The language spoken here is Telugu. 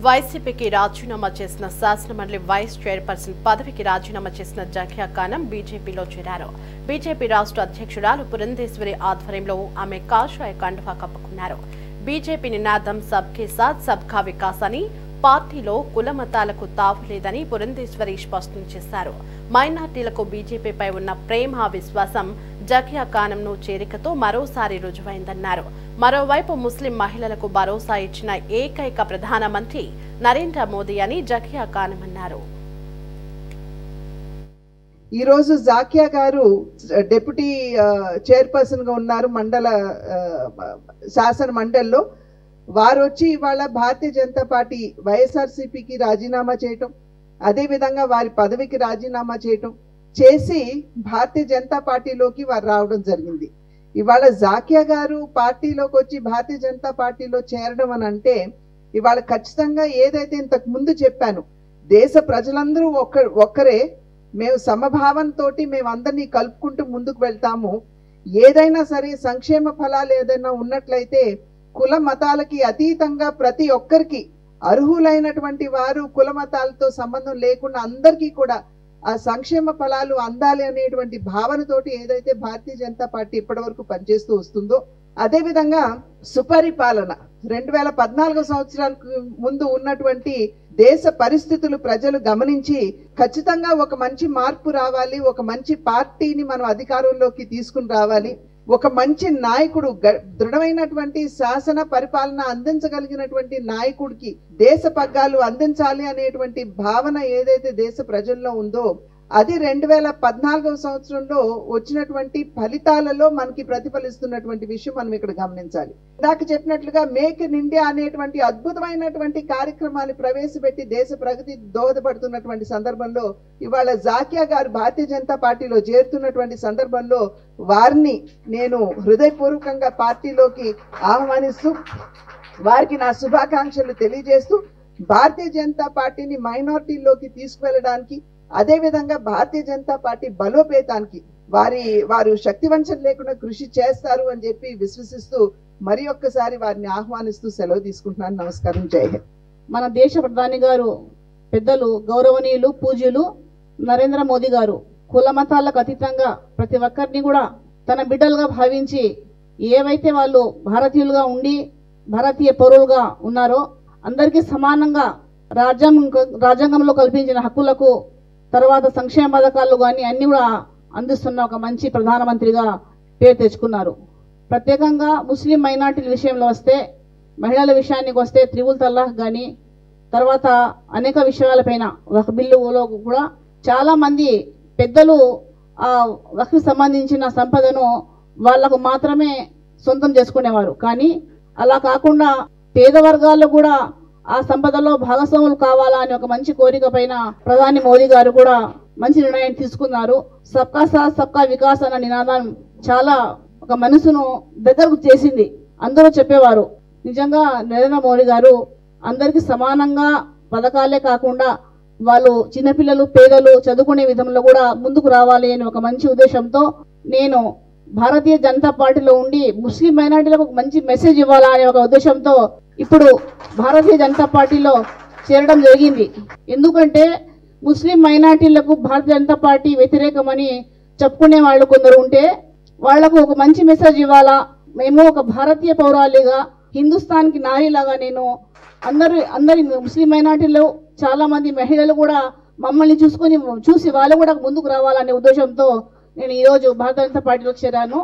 వైసీపీకి రాజీనామా చేసిన శాసనమండలి వైస్ చైర్పర్సన్ పదవికి రాజీనామా చేసిన జకియా ఖానం బీజేపీలో చేరారు. బీజేపీ రాష్ట్ర అధ్యక్షురాలు పురంధేశ్వరి ఆధ్వర్యంలో ఆమె కాషాయ కండువా కప్పుకున్నారు. బీజేపీ నినాదం సబ్కే సాథ్ సబ్కా వికాస్ అని, పార్టీలో కుల మతాలకు తావులేదని పురంధేశ్వరి స్పష్టం చేశారు. మైనార్టీలకు బీజేపీపై ఉన్న ప్రేమ విశ్వాసం జకియా ఖానంను చేరికతో మరోసారి రుజువైందన్నారు. మరోవైపు ముస్లిం మహిళలకు భరోసా ఇచ్చిన ఏకైక ప్రధానమంత్రి నరేంద్ర మోదీ అని జకియా ఖానం అన్నారు. ఈ రోజు జాకియా గారు డిప్యూటీ చైర్పర్సన్ గా ఉన్నారు మండల శాసన మండలిలో. వారు వచ్చి ఇవాళ భారతీయ జనతా పార్టీ వైఎస్ఆర్సీపీకి రాజీనామా చేయటం, అదేవిధంగా వారి పదవికి రాజీనామా చేయటం చేసి భారతీయ జనతా పార్టీలోకి వారు రావడం జరిగింది. ఇవాళ జాకియా గారు పార్టీలోకి వచ్చి భారతీయ జనతా పార్టీలో చేరడం అని అంటే ఇవాళ ఖచ్చితంగా ఏదైతే ఇంతకు ముందు చెప్పాను, దేశ ప్రజలందరూ ఒక్కరే, మేము సమభావంతో మేము అందరినీ కలుపుకుంటూ ముందుకు వెళ్తాము. ఏదైనా సరే సంక్షేమ ఫలాలు ఏదైనా ఉన్నట్లయితే కుల మతాలకి అతీతంగా ప్రతి ఒక్కరికి అర్హులైనటువంటి వారు కుల మతాలతో సంబంధం లేకుండా అందరికీ కూడా ఆ సంక్షేమ ఫలాలు అందాలి అనేటువంటి భావనతోటి ఏదైతే భారతీయ జనతా పార్టీ ఇప్పటి వరకు పనిచేస్తూ వస్తుందో, అదేవిధంగా సుపరిపాలన 2014 సంవత్సరాలకు ముందు ఉన్నటువంటి దేశ పరిస్థితులు ప్రజలు గమనించి ఖచ్చితంగా ఒక మంచి మార్పు రావాలి, ఒక మంచి పార్టీని మనం అధికారంలోకి తీసుకుని రావాలి, ఒక మంచి నాయకుడు దృఢమైనటువంటి శాసన పరిపాలన అందించగలిగినటువంటి నాయకుడికి దేశ పగ్గాలు అందించాలి అనేటువంటి భావన ఏదైతే దేశ ప్రజల్లో ఉందో అది 2014 సంవత్సరంలో వచ్చినటువంటి ఫలితాలలో మనకి ప్రతిఫలిస్తున్నటువంటి విషయం మనం ఇక్కడ గమనించాలి. ఇందాక చెప్పినట్లుగా మేక్ ఇన్ ఇండియా అనేటువంటి అద్భుతమైనటువంటి కార్యక్రమాన్ని ప్రవేశపెట్టి దేశ ప్రగతి దోహదపడుతున్నటువంటి సందర్భంలో ఇవాళ జాకియా గారు భారతీయ జనతా పార్టీలో చేరుతున్నటువంటి సందర్భంలో వారిని నేను హృదయపూర్వకంగా పార్టీలోకి ఆహ్వానిస్తూ వారికి నా శుభాకాంక్షలు తెలియజేస్తూ భారతీయ జనతా పార్టీని మైనారిటీలోకి తీసుకువెళ్ళడానికి, అదేవిధంగా భారతీయ జనతా పార్టీ బలోపేతానికి వారు శక్తివంచన లేకుండా కృషి చేస్తారు అని చెప్పి విశ్వసిస్తూ మరి ఒక్కసారి వారిని ఆహ్వానిస్తూ సెలవు తీసుకుంటున్నాను. నమస్కారం. జై హింద్. మన దేశ ప్రధాని గారు పెద్దలు గౌరవనీయులు పూజ్యులు నరేంద్ర మోదీ గారు కుల మతాలకు అతీతంగా ప్రతి ఒక్కరిని కూడా తన బిడ్డలుగా భావించి ఏవైతే వాళ్ళు భారతీయులుగా ఉండి భారతీయ పౌరులుగా ఉన్నారో అందరికీ సమానంగా రాజ్యాంగంలో కల్పించిన హక్కులకు తర్వాత సంక్షేమ పథకాలు కానీ అన్ని కూడా అందిస్తున్న ఒక మంచి ప్రధానమంత్రిగా పేరు తెచ్చుకున్నారు. ప్రత్యేకంగా ముస్లిం మైనార్టీల విషయంలో వస్తే, మహిళల విషయానికి వస్తే త్రిపుల్ తలాక్ కానీ తర్వాత అనేక విషయాలపైన వక్ఫ్ బిల్లులో కూడా చాలామంది పెద్దలు ఆ వక్ఫ్ సంబంధించిన సంపదను వాళ్లకు మాత్రమే సొంతం చేసుకునేవారు. కానీ అలా కాకుండా పేద వర్గాల్లో కూడా ఆ సంపదలో భాగస్వాములు కావాలా అని ఒక మంచి కోరిక పైన ప్రధాని మోదీ గారు కూడా మంచి నిర్ణయం తీసుకున్నారు. సబ్కా సాథ్ సబ్కా వికాస్ అన్న నినాదం చాలా ఒక మనసును దగ్గరకు చేసింది. అందరూ చెప్పేవారు నిజంగా నరేంద్ర మోదీ గారు అందరికీ సమానంగా పథకాలే కాకుండా వాళ్ళు చిన్నపిల్లలు పేదలు చదువుకునే విధంలో కూడా ముందుకు రావాలి అని ఒక మంచి ఉద్దేశంతో నేను భారతీయ జనతా పార్టీలో ఉండి ముస్లిం మైనార్టీలకు ఒక మంచి మెసేజ్ ఇవ్వాలా అనే ఒక ఉద్దేశంతో ఇప్పుడు భారతీయ జనతా పార్టీలో చేరడం జరిగింది. ఎందుకంటే ముస్లిం మైనార్టీలకు భారతీయ జనతా పార్టీ వ్యతిరేకమని చెప్పుకునే వాళ్ళు కొందరు ఉంటే వాళ్లకు ఒక మంచి మెసేజ్ ఇవ్వాలా, మేము ఒక భారతీయ పౌరాలిగా హిందుస్థాన్కి నారీలాగా నేను అందరి ముస్లిం మైనార్టీలో చాలా మంది మహిళలు కూడా మమ్మల్ని చూసి వాళ్ళు కూడా ముందుకు రావాలనే ఉద్దేశంతో నేను ఈరోజు భారతీయ జనతా పార్టీలో చేరాను.